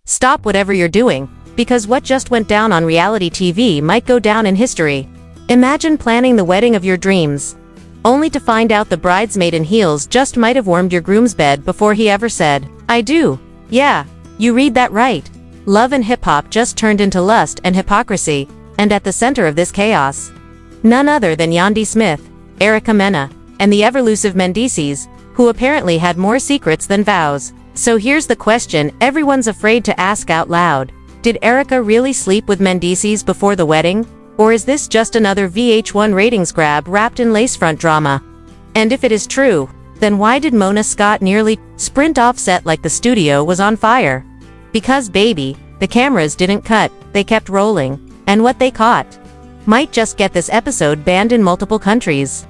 Stop whatever you're doing, because what just went down on reality TV might go down in history. Imagine planning the wedding of your dreams, only to find out the bridesmaid in heels just might have warmed your groom's bed before he ever said, "I do." Yeah, you read that right. Love and hip-hop just turned into lust and hypocrisy, and at the center of this chaos, none other than Yandy Smith, Erica Mena, and the ever-elusive Mendeecees, who apparently had more secrets than vows. So here's the question everyone's afraid to ask out loud. Did Erica really sleep with Mendeecees before the wedding? Or is this just another VH1 ratings grab wrapped in lacefront drama? And if it is true, then why did Mona Scott nearly sprint off set like the studio was on fire? Because baby, the cameras didn't cut, they kept rolling, and what they caught might just get this episode banned in multiple countries.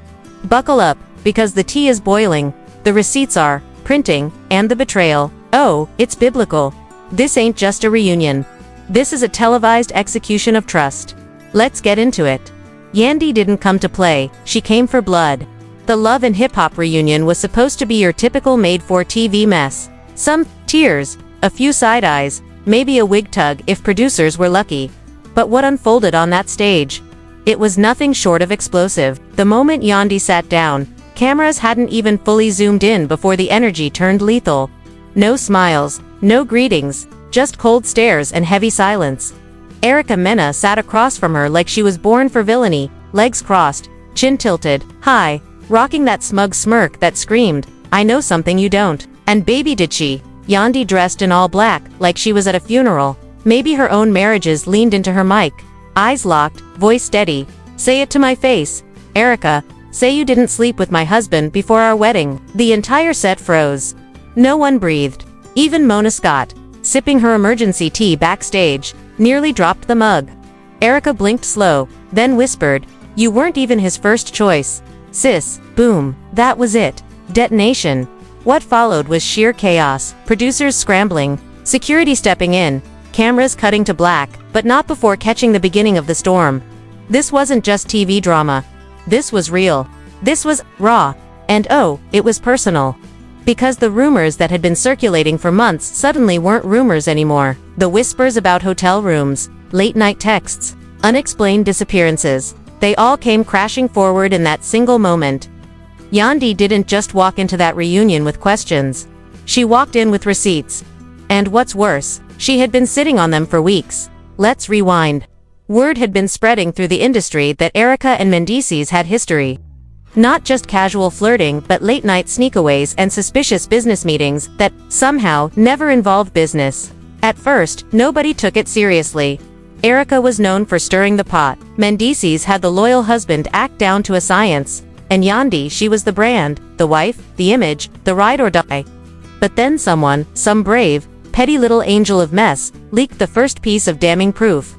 Buckle up, because the tea is boiling, the receipts are printing, and the betrayal, oh, it's biblical. This ain't just a reunion. This is a televised execution of trust. Let's get into it. Yandy didn't come to play, she came for blood. The Love and Hip Hop reunion was supposed to be your typical made-for-TV mess. Some tears, a few side eyes, maybe a wig tug if producers were lucky. But what unfolded on that stage? It was nothing short of explosive. The moment Yandy sat down, cameras hadn't even fully zoomed in before the energy turned lethal. No smiles, no greetings, just cold stares and heavy silence. Erica Mena sat across from her like she was born for villainy, legs crossed, chin tilted, high, rocking that smug smirk that screamed, "I know something you don't." And baby did she. Yandy dressed in all black, like she was at a funeral. Maybe her own marriages leaned into her mic. Eyes locked, voice steady. "Say it to my face. Erica, say you didn't sleep with my husband before our wedding." The entire set froze. No one breathed. Even Mona Scott, sipping her emergency tea backstage, nearly dropped the mug. Erica blinked slow, then whispered, "You weren't even his first choice. Sis." Boom. That was it. Detonation. What followed was sheer chaos, producers scrambling, security stepping in, cameras cutting to black, but not before catching the beginning of the storm. This wasn't just TV drama. This was real. This was raw. And oh, it was personal. Because the rumors that had been circulating for months suddenly weren't rumors anymore. The whispers about hotel rooms, late-night texts, unexplained disappearances, they all came crashing forward in that single moment. Yandy didn't just walk into that reunion with questions. She walked in with receipts. And what's worse, she had been sitting on them for weeks. Let's rewind. Word had been spreading through the industry that Erica and Mendeecees had history. Not just casual flirting, but late-night sneakaways and suspicious business meetings that, somehow, never involved business. At first, nobody took it seriously. Erica was known for stirring the pot. Mendeecees had the loyal husband act down to a science. And Yandy, she was the brand, the wife, the image, the ride or die. But then someone, some brave, petty little angel of mess, leaked the first piece of damning proof.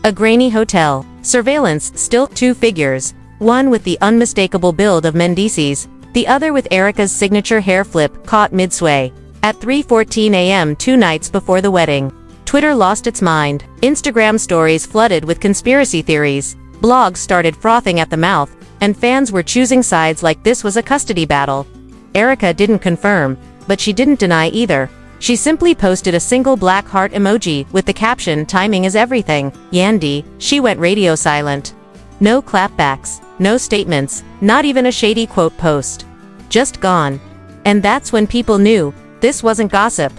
A grainy hotel. Surveillance, still two figures. One with the unmistakable build of Mendeecees, the other with Erica's signature hair flip caught mid-sway. At 3:14 a.m. 2 nights before the wedding, Twitter lost its mind. Instagram stories flooded with conspiracy theories. Blogs started frothing at the mouth, and fans were choosing sides like this was a custody battle. Erica didn't confirm, but she didn't deny either. She simply posted a single black heart emoji with the caption, "Timing is everything." Yandy, she went radio silent. No clapbacks, no statements, not even a shady quote post. Just gone. And that's when people knew, this wasn't gossip.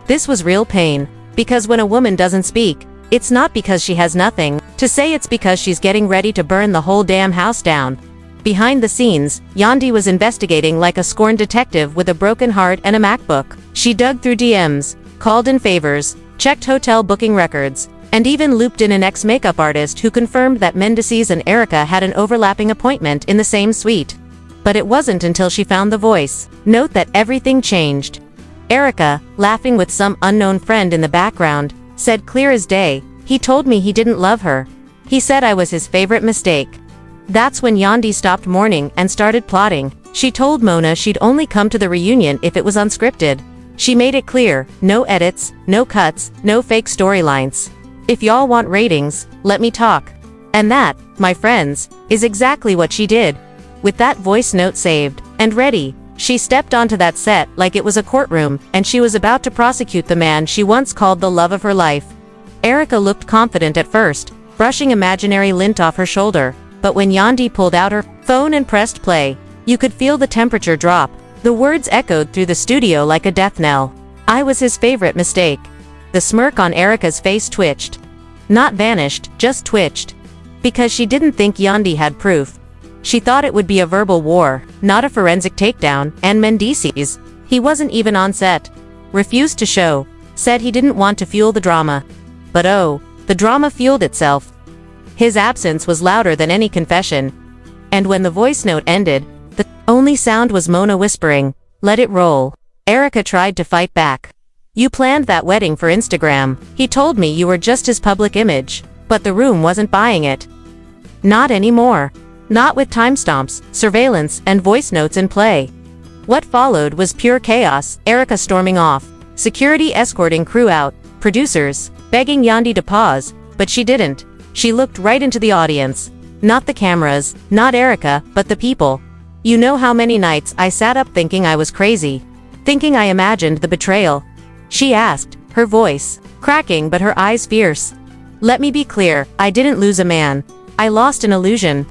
This was real pain. Because when a woman doesn't speak, it's not because she has nothing to say, it's because she's getting ready to burn the whole damn house down. Behind the scenes, Yandy was investigating like a scorned detective with a broken heart and a MacBook. She dug through DMs, called in favors, checked hotel booking records, and even looped in an ex-makeup artist who confirmed that Mendeecees and Erica had an overlapping appointment in the same suite. But it wasn't until she found the voice note that everything changed. Erica, laughing with some unknown friend in the background, said clear as day, "He told me he didn't love her. He said I was his favorite mistake." That's when Yandy stopped mourning and started plotting. She told Mona she'd only come to the reunion if it was unscripted. She made it clear, no edits, no cuts, no fake storylines. If y'all want ratings, let me talk. And that, my friends, is exactly what she did. With that voice note saved and ready, She stepped onto that set like it was a courtroom, and she was about to prosecute the man she once called the love of her life. Erica looked confident at first, brushing imaginary lint off her shoulder, but when Yandy pulled out her phone and pressed play, you could feel the temperature drop. The words echoed through the studio like a death knell. I was his favorite mistake. The smirk on Erica's face twitched. Not vanished, just twitched. Because she didn't think Yandy had proof. She thought it would be a verbal war, not a forensic takedown, and Mendeecees, he wasn't even on set. Refused to show. Said he didn't want to fuel the drama. But oh, the drama fueled itself. His absence was louder than any confession. And when the voice note ended, the only sound was Mona whispering, "Let it roll." Erica tried to fight back. "You planned that wedding for Instagram. He told me you were just his public image. But the room wasn't buying it." Not anymore. Not with timestamps, surveillance, and voice notes in play. What followed was pure chaos, Erica storming off, security escorting crew out, producers begging Yandy to pause, but she didn't. She looked right into the audience. Not the cameras, not Erica, but the people. "You know how many nights I sat up thinking I was crazy? Thinking I imagined the betrayal?" She asked, her voice cracking but her eyes fierce. "Let me be clear, I didn't lose a man. I lost an illusion.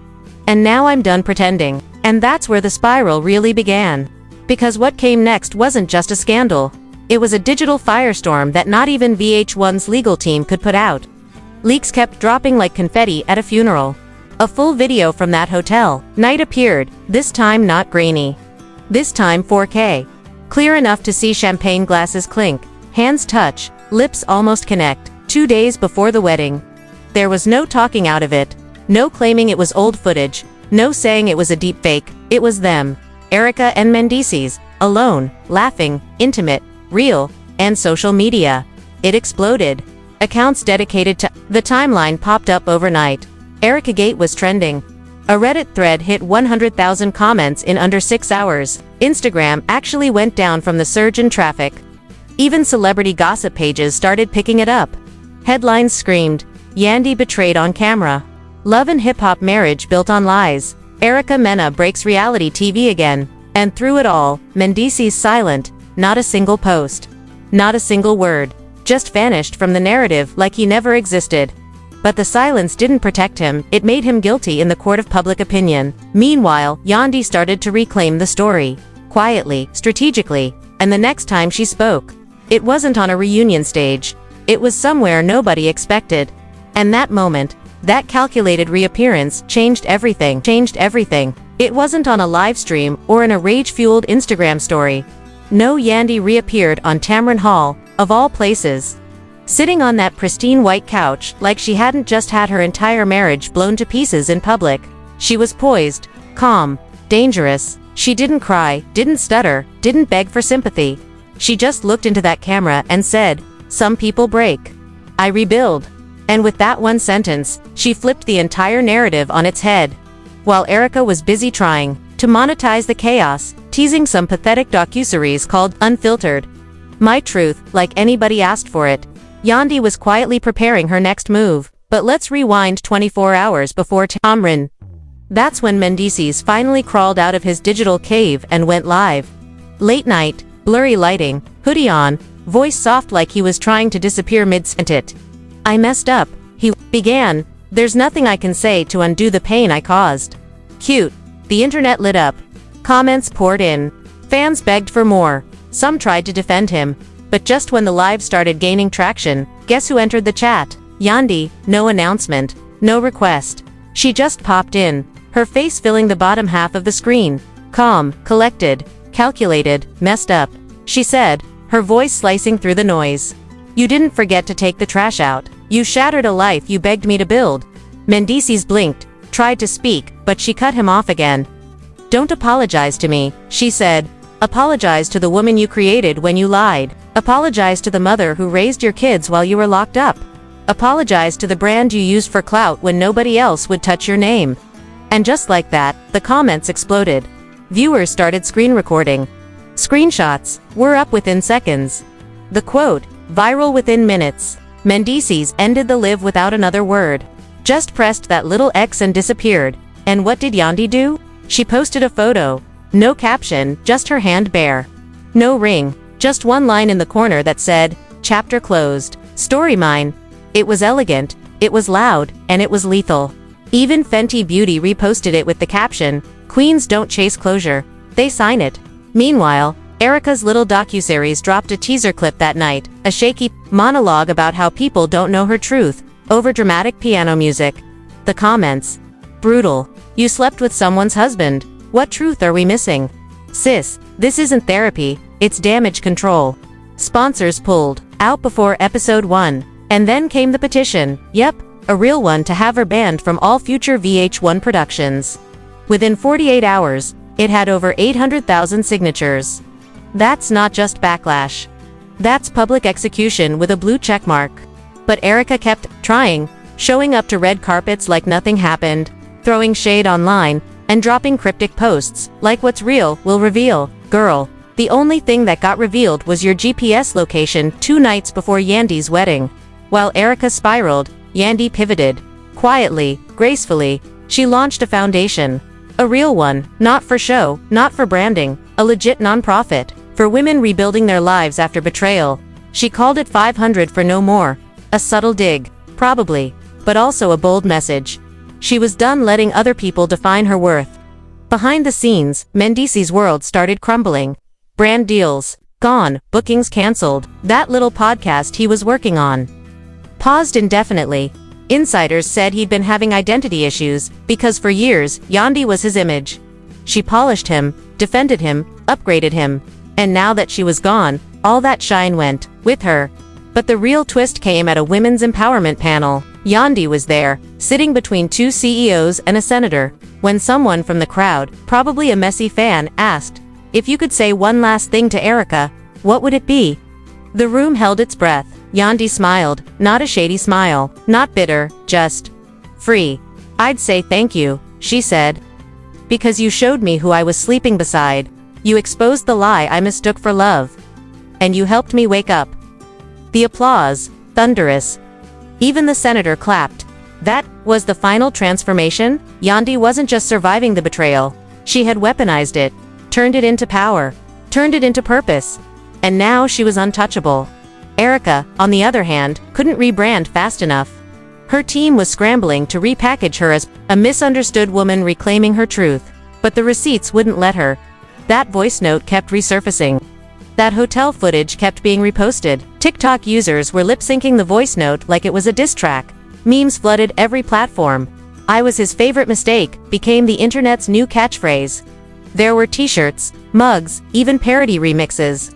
And now I'm done pretending." And that's where the spiral really began. Because what came next wasn't just a scandal. It was a digital firestorm that not even VH1's legal team could put out. Leaks kept dropping like confetti at a funeral. A full video from that hotel night appeared, this time not grainy. This time 4K. Clear enough to see champagne glasses clink, hands touch, lips almost connect, 2 days before the wedding. There was no talking out of it. No claiming it was old footage, no saying it was a deep fake. It was them, Erica and Mendeecees, alone, laughing, intimate, real, and social media. It exploded. Accounts dedicated to the timeline popped up overnight. Ericagate was trending. A Reddit thread hit 100,000 comments in under 6 hours. Instagram actually went down from the surge in traffic. Even celebrity gossip pages started picking it up. Headlines screamed, "Yandy betrayed on camera. Love and hip-hop marriage built on lies. Erica Mena breaks reality TV again." And through it all, Mendeecees silent, not a single post. Not a single word. Just vanished from the narrative like he never existed. But the silence didn't protect him, it made him guilty in the court of public opinion. Meanwhile, Yandy started to reclaim the story. Quietly, strategically, and the next time she spoke, it wasn't on a reunion stage. It was somewhere nobody expected. And that moment, that calculated reappearance changed everything. It wasn't on a live stream or in a rage-fueled Instagram story. No, Yandy reappeared on Tamron Hall, of all places. Sitting on that pristine white couch like she hadn't just had her entire marriage blown to pieces in public. She was poised, calm, dangerous. She didn't cry, didn't stutter, didn't beg for sympathy. She just looked into that camera and said, "Some people break. I rebuild." And with that one sentence, she flipped the entire narrative on its head. While Erica was busy trying to monetize the chaos, teasing some pathetic docuseries called Unfiltered. My Truth, like anybody asked for it. Yandy was quietly preparing her next move. But let's rewind 24 hours before Tamron. That's when Mendeecees finally crawled out of his digital cave and went live. Late night, blurry lighting, hoodie on, voice soft like he was trying to disappear mid-sentence. "I messed up," he began. "There's nothing I can say to undo the pain I caused." Cute. The internet lit up. Comments poured in. Fans begged for more. Some tried to defend him. But just when the live started gaining traction, guess who entered the chat? Yandy. No announcement. No request. She just popped in, her face filling the bottom half of the screen. Calm, collected, calculated, messed up, she said, her voice slicing through the noise. "You didn't forget to take the trash out. You shattered a life you begged me to build." Mendeecees blinked, tried to speak, but she cut him off again. "Don't apologize to me," she said. "Apologize to the woman you created when you lied. Apologize to the mother who raised your kids while you were locked up. Apologize to the brand you used for clout when nobody else would touch your name." And just like that, the comments exploded. Viewers started screen recording. Screenshots were up within seconds. The quote, viral within minutes. Mendeecees ended the live without another word. Just pressed that little X and disappeared. And what did Yandy do? She posted a photo. No caption, just her hand bare. No ring, just one line in the corner that said, "Chapter closed. Story mine." It was elegant, it was loud, and it was lethal. Even Fenty Beauty reposted it with the caption, "Queens don't chase closure, they sign it." Meanwhile, Erica's little docuseries dropped a teaser clip that night, a shaky monologue about how people don't know her truth, over dramatic piano music. The comments. Brutal. You slept with someone's husband. What truth are we missing? Sis, this isn't therapy, it's damage control. Sponsors pulled out before episode 1. And then came the petition. Yep, a real one, to have her banned from all future VH1 productions. Within 48 hours, it had over 800,000 signatures. That's not just backlash. That's public execution with a blue checkmark. But Erica kept trying, showing up to red carpets like nothing happened, throwing shade online, and dropping cryptic posts, like "What's real will reveal, girl. The only thing that got revealed was your GPS location 2 nights before Yandy's wedding." While Erica spiraled, Yandy pivoted. Quietly, gracefully, she launched a foundation. A real one, not for show, not for branding, a legit nonprofit, for women rebuilding their lives after betrayal. She called it 500 for no more. A subtle dig, probably, but also a bold message. She was done letting other people define her worth. Behind the scenes, Mendeecees' world started crumbling. Brand deals gone, bookings canceled, that little podcast he was working on paused indefinitely. Insiders said he'd been having identity issues, because for years, Yandy was his image. She polished him, defended him, upgraded him. And now that she was gone, all that shine went with her. But the real twist came at a women's empowerment panel. Yandy was there, sitting between 2 CEOs and a senator, when someone from the crowd, probably a messy fan, asked, "If you could say one last thing to Erica, what would it be?" The room held its breath. Yandy smiled, not a shady smile, not bitter, just free. "I'd say thank you," she said. "Because you showed me who I was sleeping beside. You exposed the lie I mistook for love. And you helped me wake up." The applause, thunderous. Even the senator clapped. That was the final transformation. Yandy wasn't just surviving the betrayal. She had weaponized it, turned it into power, turned it into purpose. And now she was untouchable. Erica, on the other hand, couldn't rebrand fast enough. Her team was scrambling to repackage her as a misunderstood woman reclaiming her truth. But the receipts wouldn't let her. That voice note kept resurfacing. That hotel footage kept being reposted. TikTok users were lip-syncing the voice note like it was a diss track. Memes flooded every platform. "I was his favorite mistake" became the internet's new catchphrase. There were t-shirts, mugs, even parody remixes.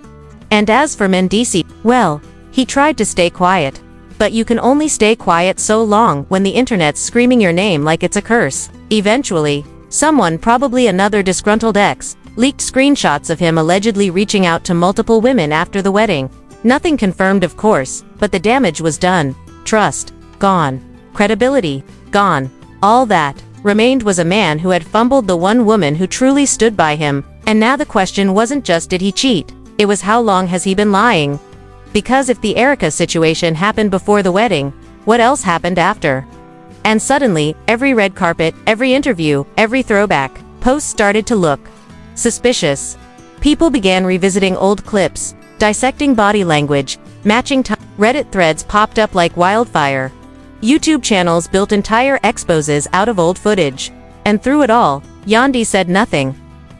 And as for Mendeecees, well, he tried to stay quiet. But you can only stay quiet so long when the internet's screaming your name like it's a curse. Eventually, someone, probably another disgruntled ex, leaked screenshots of him allegedly reaching out to multiple women after the wedding. Nothing confirmed, of course, but the damage was done. Trust, gone. Credibility, gone. All that remained was a man who had fumbled the one woman who truly stood by him. And now the question wasn't just did he cheat, it was how long has he been lying? Because if the Erica situation happened before the wedding, what else happened after? And suddenly, every red carpet, every interview, every throwback post started to look suspicious. People began revisiting old clips, dissecting body language, matching time. Reddit threads popped up like wildfire. YouTube channels built entire exposes out of old footage. And through it all, Yandy said nothing.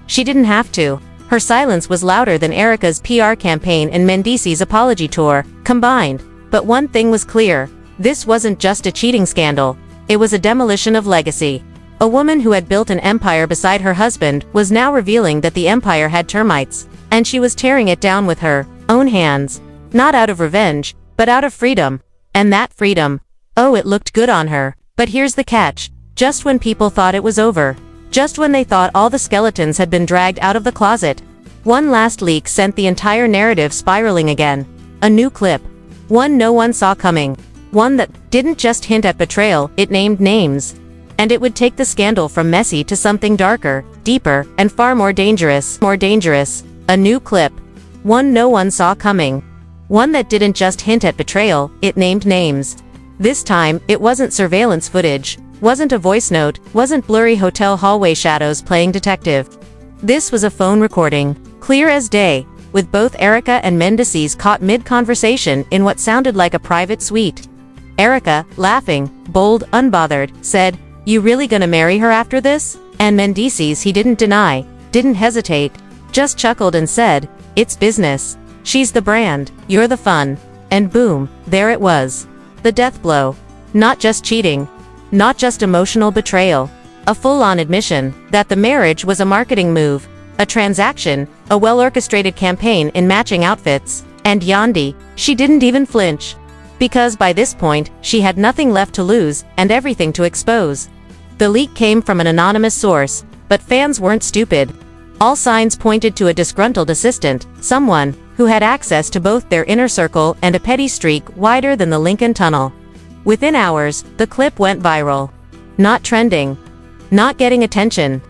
She didn't have to. Her silence was louder than Erica's PR campaign and Mendeecees' apology tour combined. But one thing was clear. This wasn't just a cheating scandal. It was a demolition of legacy. A woman who had built an empire beside her husband was now revealing that the empire had termites. And she was tearing it down with her own hands. Not out of revenge, but out of freedom. And that freedom, oh, it looked good on her. But here's the catch. Just when people thought it was over, just when they thought all the skeletons had been dragged out of the closet, one last leak sent the entire narrative spiraling again. A new clip. One no one saw coming. One that didn't just hint at betrayal, it named names. And it would take the scandal from messy to something darker, deeper, and far more dangerous. A new clip. One no one saw coming. One that didn't just hint at betrayal, it named names. This time, it wasn't surveillance footage, wasn't a voice note, wasn't blurry hotel hallway shadows playing detective. This was a phone recording, clear as day, with both Erica and Mendeecees caught mid-conversation in what sounded like a private suite. Erica, laughing, bold, unbothered, said, "You really gonna marry her after this?" And Mendeecees, he didn't deny, didn't hesitate, just chuckled and said, "It's business. She's the brand, you're the fun." And boom, there it was. The death blow. Not just cheating. Not just emotional betrayal. A full-on admission that the marriage was a marketing move, a transaction, a well-orchestrated campaign in matching outfits. And Yandy, she didn't even flinch. Because by this point, she had nothing left to lose and everything to expose. The leak came from an anonymous source, but fans weren't stupid. All signs pointed to a disgruntled assistant, someone who had access to both their inner circle and a petty streak wider than the Lincoln Tunnel. Within hours, the clip went viral. Not trending. Not getting attention.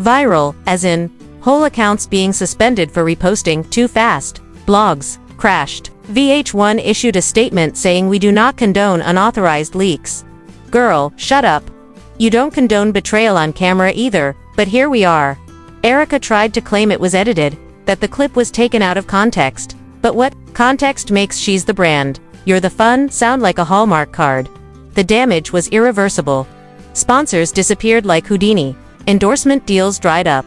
Viral, as in, whole accounts being suspended for reposting too fast. Blogs crashed. VH1 issued a statement saying, "We do not condone unauthorized leaks." Girl, shut up. You don't condone betrayal on camera either, but here we are. Erica tried to claim it was edited, that the clip was taken out of context. But what context makes "she's the brand, you're the fun" sound like a Hallmark card? The damage was irreversible. Sponsors disappeared like Houdini. Endorsement deals dried up.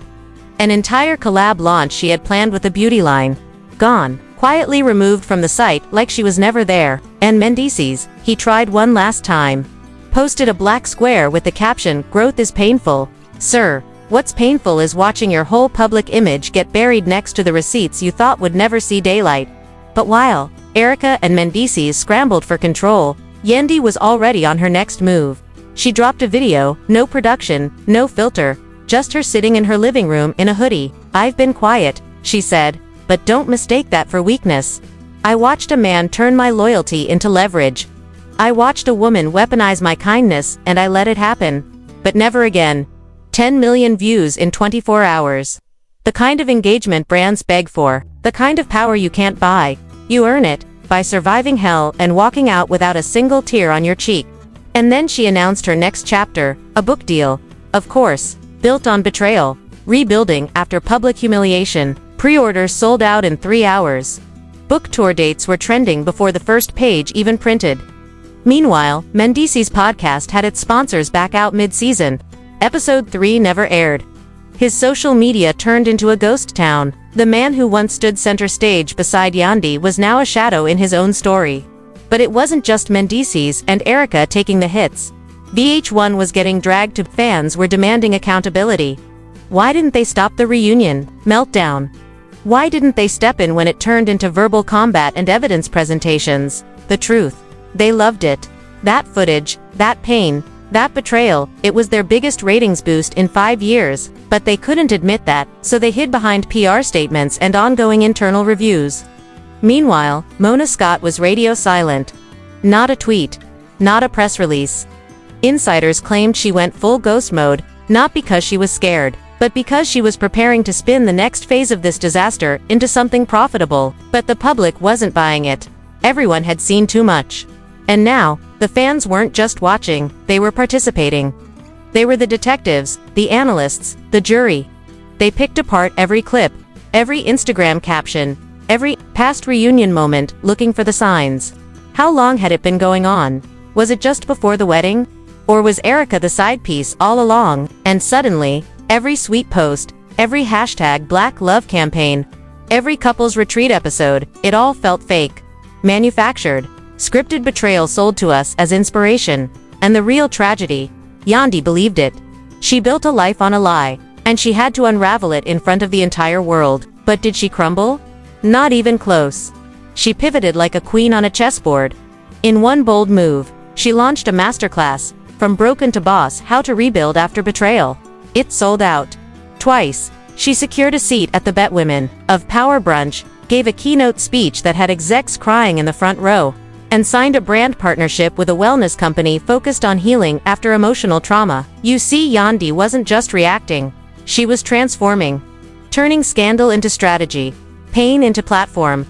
An entire collab launch she had planned with a beauty line. Gone. Quietly removed from the site like she was never there. And Mendeecees, he tried one last time. Posted a black square with the caption, "Growth is painful." Sir, what's painful is watching your whole public image get buried next to the receipts you thought would never see daylight. But while Erica and Mendeecees scrambled for control, Yandy was already on her next move. She dropped a video, no production, no filter, just her sitting in her living room in a hoodie. "I've been quiet," she said, "but don't mistake that for weakness. I watched a man turn my loyalty into leverage. I watched a woman weaponize my kindness, and I let it happen. But never again." 10 million views in 24 hours. The kind of engagement brands beg for. The kind of power you can't buy. You earn it by surviving hell and walking out without a single tear on your cheek. And then she announced her next chapter, a book deal. Of course, built on betrayal. Rebuilding after public humiliation. Pre-orders sold out in 3 hours. Book tour dates were trending before the first page even printed. Meanwhile, Mendeecees' podcast had its sponsors back out mid-season. Episode 3 never aired. His social media turned into a ghost town. The man who once stood center stage beside Yandy was now a shadow in his own story. But it wasn't just Mendeecees and Erica taking the hits. VH1 was getting dragged to. Fans were demanding accountability. Why didn't they stop the reunion meltdown? Why didn't they step in when it turned into verbal combat and evidence presentations? The truth. They loved it. That footage, that pain, that betrayal, it was their biggest ratings boost in 5 years, but they couldn't admit that, so they hid behind PR statements and ongoing internal reviews. Meanwhile, Mona Scott was radio silent. Not a tweet. Not a press release. Insiders claimed she went full ghost mode, not because she was scared, but because she was preparing to spin the next phase of this disaster into something profitable. But the public wasn't buying it. Everyone had seen too much. And now, the fans weren't just watching, they were participating. They were the detectives, the analysts, the jury. They picked apart every clip, every Instagram caption, every past reunion moment, looking for the signs. How long had it been going on? Was it just before the wedding? Or was Erica the side piece all along? And suddenly, every sweet post, every hashtag Black Love campaign, every couples retreat episode, it all felt fake. Manufactured. Scripted betrayal sold to us as inspiration. And the real tragedy, Yandy believed it. She built a life on a lie, and she had to unravel it in front of the entire world. But did she crumble? Not even close. She pivoted like a queen on a chessboard. In one bold move, she launched a masterclass, From Broken to Boss: How to Rebuild After Betrayal. It sold out. Twice. She secured a seat at the Bet Women of Power brunch, gave a keynote speech that had execs crying in the front row, and signed a brand partnership with a wellness company focused on healing after emotional trauma. You see, Yandy wasn't just reacting. She was transforming. Turning scandal into strategy. Pain into platform.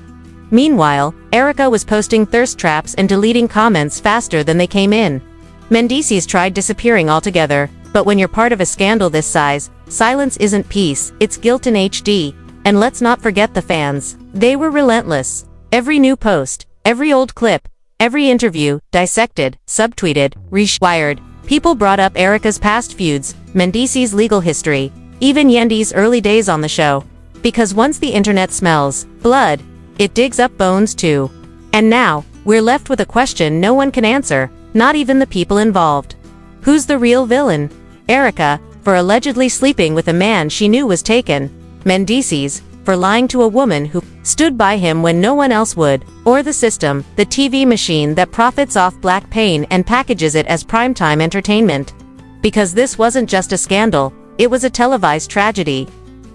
Meanwhile, Erica was posting thirst traps and deleting comments faster than they came in. Mendeecees tried disappearing altogether, But when you're part of a scandal this size, silence isn't peace, it's guilt in HD. And let's not forget the fans. They were relentless. Every new post, every old clip, every interview, dissected, subtweeted, rewired. People brought up Erica's past feuds, Mendeecees' legal history, even Yandy's early days on the show. Because once the internet smells blood, it digs up bones too. And now, we're left with a question no one can answer, not even the people involved. Who's the real villain? Erica, for allegedly sleeping with a man she knew was taken. Mendeecees, for lying to a woman who stood by him when no one else would. Or the system, the TV machine that profits off black pain and packages it as primetime entertainment. Because this wasn't just a scandal, it was a televised tragedy.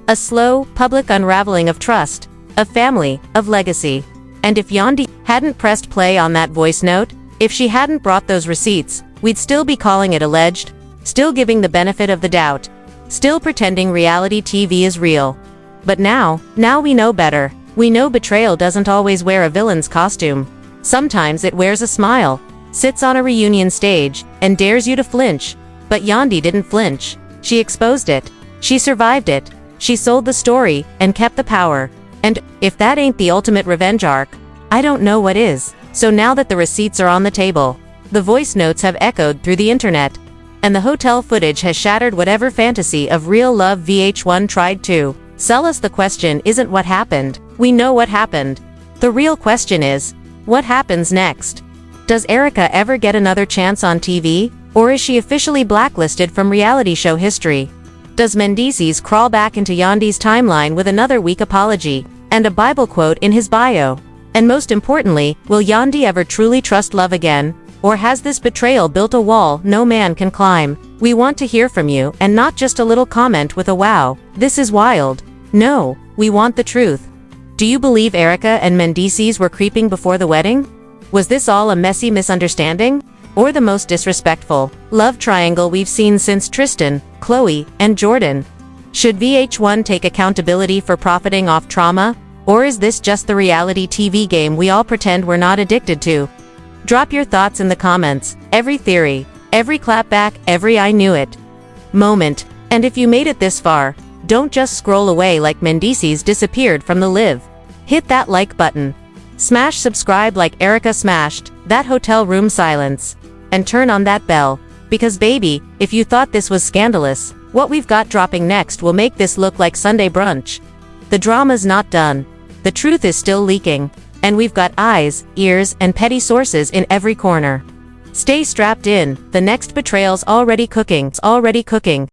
A slow, public unraveling of trust, of family, of legacy. And if Yandy hadn't pressed play on that voice note, if she hadn't brought those receipts, we'd still be calling it alleged, still giving the benefit of the doubt, still pretending reality TV is real. But now we know better. We know betrayal doesn't always wear a villain's costume. Sometimes it wears a smile, sits on a reunion stage, and dares you to flinch. But Yandy didn't flinch. She exposed it. She survived it. She sold the story, and kept the power. And if that ain't the ultimate revenge arc, I don't know what is. So now that the receipts are on the table, the voice notes have echoed through the internet, and the hotel footage has shattered whatever fantasy of real love VH1 tried to sell us. The question isn't what happened. We know what happened. The real question is, what happens next? Does Erica ever get another chance on TV? Or is she officially blacklisted from reality show history? Does Mendeecees crawl back into Yandy's timeline with another weak apology and a Bible quote in his bio? And most importantly, will Yandy ever truly trust love again? Or has this betrayal built a wall no man can climb? We want to hear from you, and not just a little comment with a wow, this is wild. No, we want the truth. Do you believe Erica and Mendeecees were creeping before the wedding? Was this all a messy misunderstanding? Or the most disrespectful love triangle we've seen since Tristan, Chloe, and Jordan? Should VH1 take accountability for profiting off trauma? Or is this just the reality TV game we all pretend we're not addicted to? Drop your thoughts in the comments. Every theory, every clapback, every I knew it moment. And if you made it this far, don't just scroll away like Mendeecees disappeared from the live. Hit that like button. Smash subscribe like Erica smashed that hotel room silence. And turn on that bell. Because baby, if you thought this was scandalous, what we've got dropping next will make this look like Sunday brunch. The drama's not done. The truth is still leaking. And we've got eyes, ears, and petty sources in every corner. Stay strapped in, the next betrayal's already cooking.